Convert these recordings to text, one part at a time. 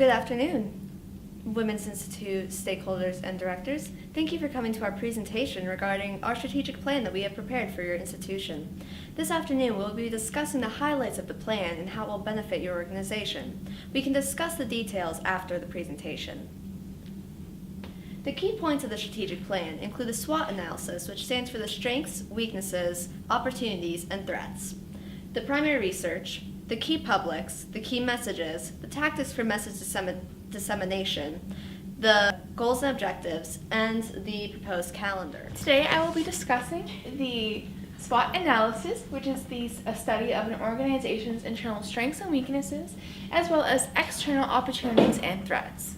Good afternoon, Women's Institute stakeholders and directors. Thank you for coming to our presentation regarding our strategic plan that we have prepared for your institution. This afternoon, we'll be discussing the highlights of the plan and how it will benefit your organization. We can discuss the details after the presentation. The key points of the strategic plan include the SWOT analysis, which stands for the strengths, weaknesses, opportunities, and threats. The primary research, the key publics, the key messages, the tactics for message dissemination, the goals and objectives, and the proposed calendar. Today I will be discussing the SWOT analysis, which is a study of an organization's internal strengths and weaknesses, as well as external opportunities and threats.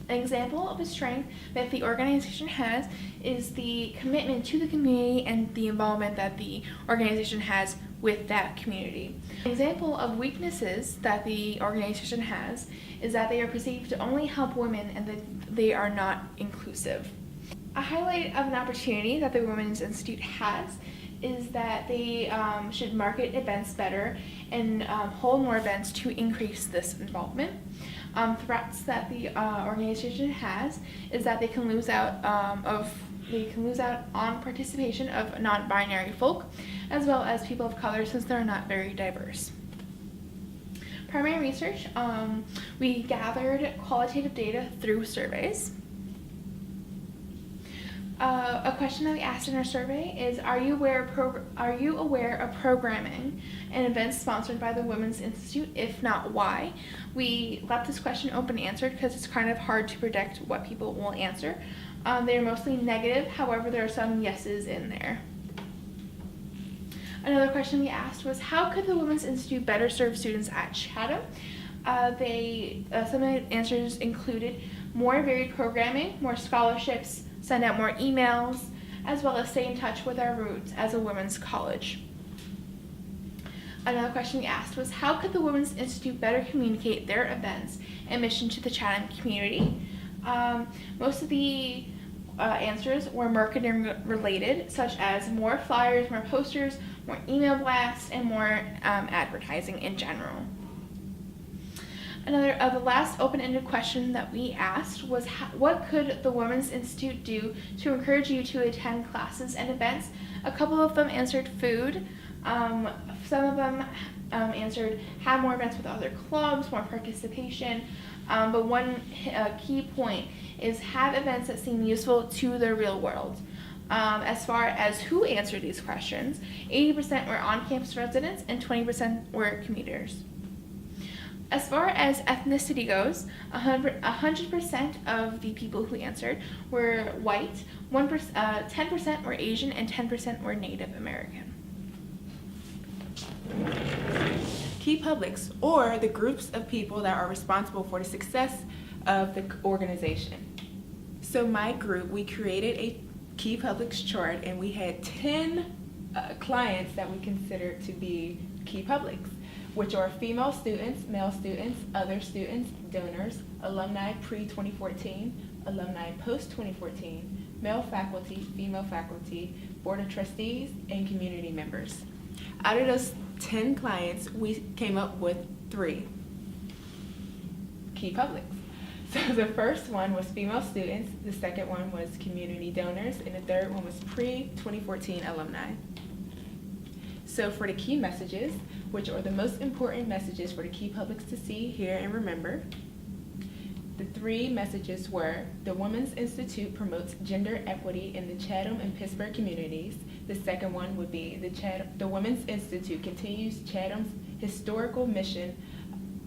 An example of a strength that the organization has is the commitment to the community and the involvement that the organization has with that community. An example of weaknesses that the organization has is that they are perceived to only help women and that they are not inclusive. A highlight of an opportunity that the Women's Institute has is that they should market events better and hold more events to increase this involvement. Threats that the organization has is that they can lose out on participation of non-binary folk, as well as people of color, since they're not very diverse. Primary research, we gathered qualitative data through surveys. A question that we asked in our survey is, are you aware of programming and events sponsored by the Women's Institute? If not, why? We left this question open-answered because it's kind of hard to predict what people will answer. They are mostly negative, however, there are some yeses in there. Another question we asked was, how could the Women's Institute better serve students at Chatham? Some of the answers included more varied programming, more scholarships, send out more emails, as well as stay in touch with our roots as a women's college. Another question we asked was, how could the Women's Institute better communicate their events and mission to the Chatham community? Most of the answers were marketing related, such as more flyers, more posters, more email blasts, and more advertising in general. Another the last open-ended question that we asked was, what could the Women's Institute do to encourage you to attend classes and events? A couple of them answered food. Some of them answered have more events with other clubs, more participation. But one key point is have events that seem useful to the real world. As far as who answered these questions, 80% were on-campus residents and 20% were commuters. As far as ethnicity goes, 100% of the people who answered were white, 10% were Asian, and 10% were Native American. Key publics, or the groups of people that are responsible for the success of the organization. So my group, we created a key publics chart, and we had 10 clients that we considered to be key publics, which are female students, male students, other students, donors, alumni pre-2014, alumni post-2014, male faculty, female faculty, board of trustees, and community members. Out of those 10 clients, we came up with 3 key publics. So the first one was female students, the second one was community donors, and the third one was pre-2014 alumni. So for the key messages, which are the most important messages for the key publics to see, hear, and remember, the 3 messages were: the Women's Institute promotes gender equity in the Chatham and Pittsburgh communities. The second one would be the Women's Institute continues Chatham's historical mission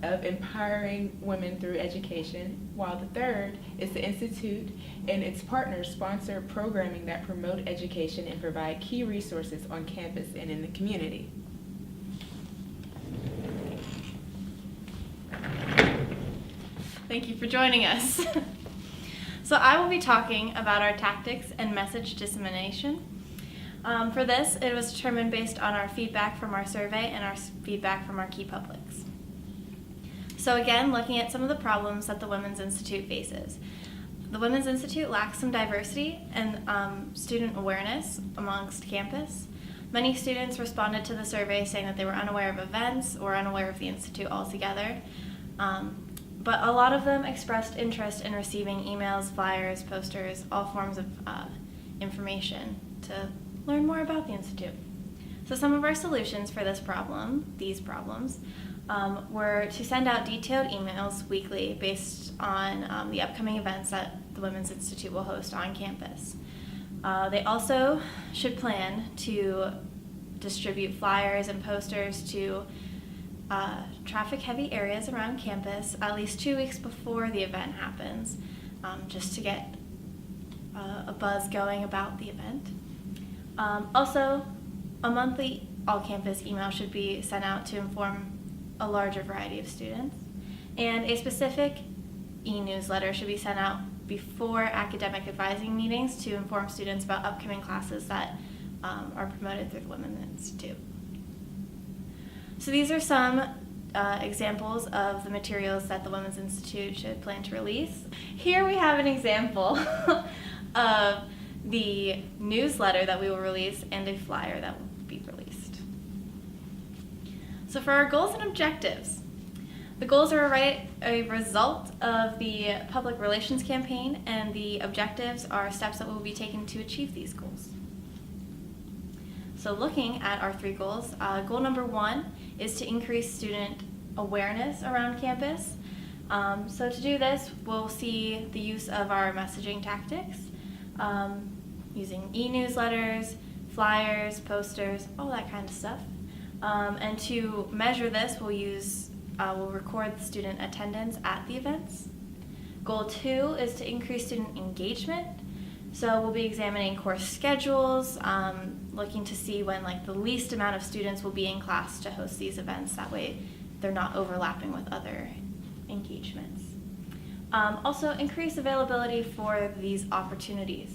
of empowering women through education, while the third is the Institute and its partners sponsor programming that promote education and provide key resources on campus and in the community. Thank you for joining us. So I will be talking about our tactics and message dissemination. For this, it was determined based on our feedback from our survey and our feedback from our key publics. So again, looking at some of the problems that the Women's Institute faces. The Women's Institute lacks some diversity and student awareness amongst campus. Many students responded to the survey saying that they were unaware of events or unaware of the Institute altogether. but a lot of them expressed interest in receiving emails, flyers, posters, all forms of information to learn more about the Institute. So some of our solutions for these problems, were to send out detailed emails weekly based on the upcoming events that the Women's Institute will host on campus. They also should plan to distribute flyers and posters to traffic-heavy areas around campus at least 2 weeks before the event happens, just to get a buzz going about the event. Also, a monthly all-campus email should be sent out to inform a larger variety of students, and a specific e-newsletter should be sent out before academic advising meetings to inform students about upcoming classes that are promoted through the Women's Institute. So these are some examples of the materials that the Women's Institute should plan to release. Here we have an example of the newsletter that we will release and a flyer that will be released. So for our goals and objectives, the goals are a result of the public relations campaign, and the objectives are steps that will be taken to achieve these goals. So looking at our 3 goals, goal number 1 is to increase student awareness around campus. So to do this, we'll see the use of our messaging tactics, using e-newsletters, flyers, posters, all that kind of stuff. And to measure this, we'll record the student attendance at the events. Goal 2 is to increase student engagement. So we'll be examining course schedules, looking to see when the least amount of students will be in class to host these events. That way they're not overlapping with other engagements. Also, increase availability for these opportunities.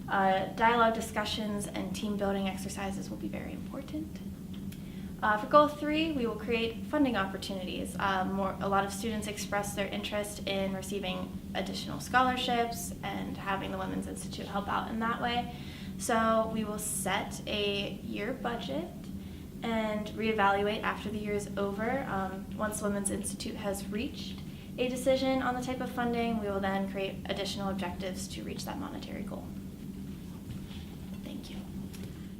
Dialogue discussions and team building exercises will be very important. For goal 3, we will create funding opportunities. A lot of students express their interest in receiving additional scholarships and having the Women's Institute help out in that way. So we will set a year budget and reevaluate after the year is over. Once the Women's Institute has reached a decision on the type of funding, we will then create additional objectives to reach that monetary goal. Thank you.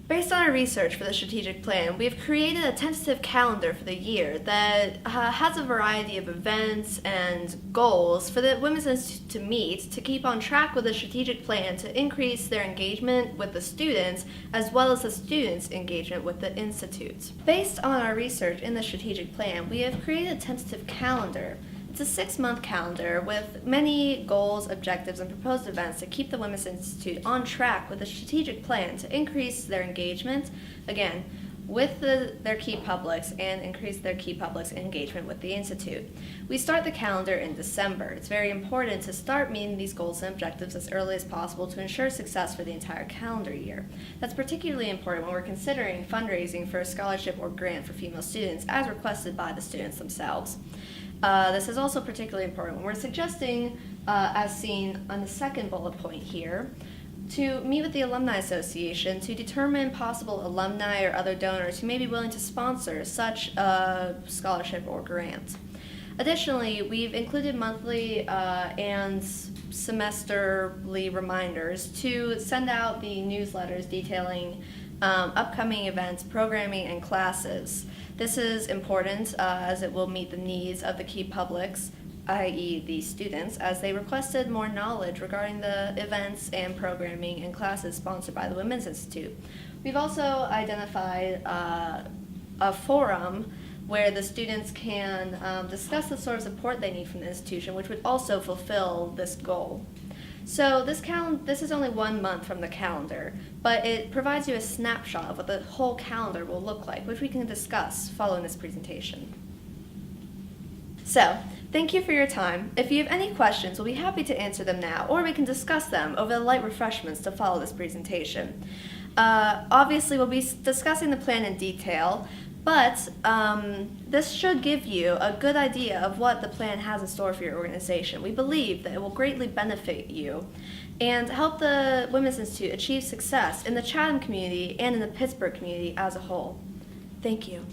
Based on our research for the strategic plan, we have created a tentative calendar for the year that has a variety of events and goals for the Women's Institute to meet to keep on track with the strategic plan to increase their engagement with the students as well as the students' engagement with the Institute. Based on our research in the strategic plan, we have created a tentative calendar. It's a 6-month calendar with many goals, objectives, and proposed events to keep the Women's Institute on track with a strategic plan to increase their engagement, again, with their key publics and increase their key publics' engagement with the Institute. We start the calendar in December. It's very important to start meeting these goals and objectives as early as possible to ensure success for the entire calendar year. That's particularly important when we're considering fundraising for a scholarship or grant for female students as requested by the students themselves. This is also particularly important when we're suggesting, as seen on the second bullet point here, to meet with the Alumni Association to determine possible alumni or other donors who may be willing to sponsor such a scholarship or grant. Additionally, we've included monthly and semesterly reminders to send out the newsletters detailing upcoming events, programming, and classes. This is important as it will meet the needs of the key publics, i.e. the students, as they requested more knowledge regarding the events and programming and classes sponsored by the Women's Institute. We've also identified a forum where the students can discuss the sort of support they need from the institution, which would also fulfill this goal. So this is only 1 month from the calendar, but it provides you a snapshot of what the whole calendar will look like, which we can discuss following this presentation. So, thank you for your time. If you have any questions, we'll be happy to answer them now, or we can discuss them over the light refreshments to follow this presentation. Obviously, we'll be discussing the plan in detail, but this should give you a good idea of what the plan has in store for your organization. We believe that it will greatly benefit you and help the Women's Institute achieve success in the Chatham community and in the Pittsburgh community as a whole. Thank you.